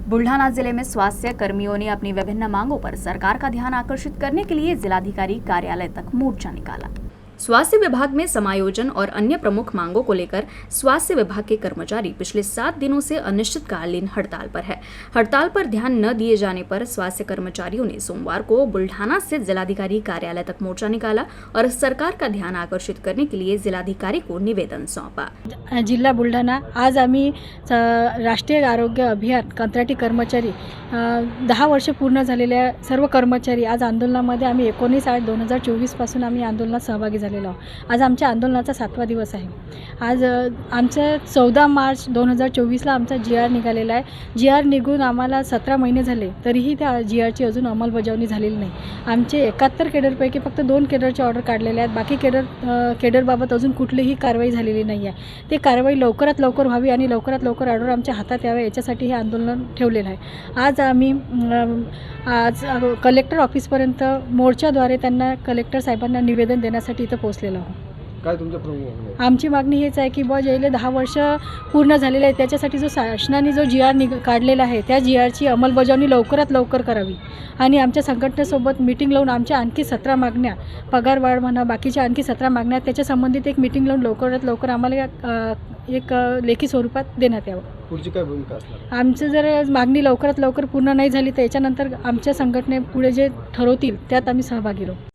बुल्ढाना जिले में स्वास्थ्य कर्मियों ने अपनी विभिन्न मांगों पर सरकार का ध्यान आकर्षित करने के लिए जिलाधिकारी कार्यालय तक मोर्चा निकाला। स्वास्थ्य विभाग में समायोजन और अन्य प्रमुख मांगों को लेकर स्वास्थ्य विभाग के कर्मचारी पिछले 7 दिनों से अनिश्चितकालीन हड़ताल पर है। हड़ताल पर ध्यान न दिए जाने पर स्वास्थ्य कर्मचारियों ने सोमवार को बुल्ढाना से जिलाधिकारी कार्यालय तक मोर्चा निकाला और सरकार का ध्यान आकर्षित करने के लिए जिलाधिकारी को निवेदन सौंपा। जिल्हा बुलढाणा आज आम्ही राष्ट्रीय आरोग्य अभियान कंत्राटी कर्मचारी 10 वर्ष पूर्ण झालेल्या सर्व कर्मचारी आज आंदोलनामध्ये आम्ही 19/8/2024 पासून आम्ही आंदोलनात सहभागी झालेलो आहोत। आज आमच्या आंदोलनाचा 7वा दिवस आहे। आज आमचं 14 मार्च 2024ला आमचा GR निघालेला आहे। GR निघून आम्हाला 17 महिने झाले तरीही त्या GRची अजून अंमलबजावणी झालेली नाही। आमचे 71 केडरपैकी फक्त 2 केडरचे ऑर्डर काढलेले आहेत। बाकी केडरबाबत अजून कुठलीही कारवाई झालेली नाही आहे। ते कारवाई लवकरात लवकर व्हावी आणि लवकरात लवकर ऑर्डर आमच्या हातात यावे याच्यासाठी हे आंदोलन ठेवलेलं आहे। आज आम्ही कलेक्टर ऑफिसपर्यंत मोर्चाद्वारे त्यांना कलेक्टर साहेबांना निवेदन देण्यासाठी इथं पोहोचलेलो आहोत। काय तुमच्या प्रमुख मागणी आहे? आमची मागणी हेच आहे की गेले 10 वर्ष पूर्ण झालेले आहे त्याच्यासाठी जो शासनाने जो GR काढलेला आहे त्या GRची अंमलबजावणी लवकरात लवकर करावी आणि आमच्या संघटनेसोबत मीटिंग लावून आमच्या आणखी 17 मागण्या पगारवाढ म्हणा बाकीच्या आणखी 17 मागण्या त्याच्या संबंधित एक मीटिंग लावून लवकरात लवकर आम्हाला एक लेखी स्वरूपात देण्यात यावं। पुढची काय भूमिका असणार? आमचं जर मागणी लवकरात लवकर पूर्ण नाही झाली तर याच्यानंतर आमच्या संघटने पुढे जे ठरवतील त्यात आम्ही सहभागी राहू।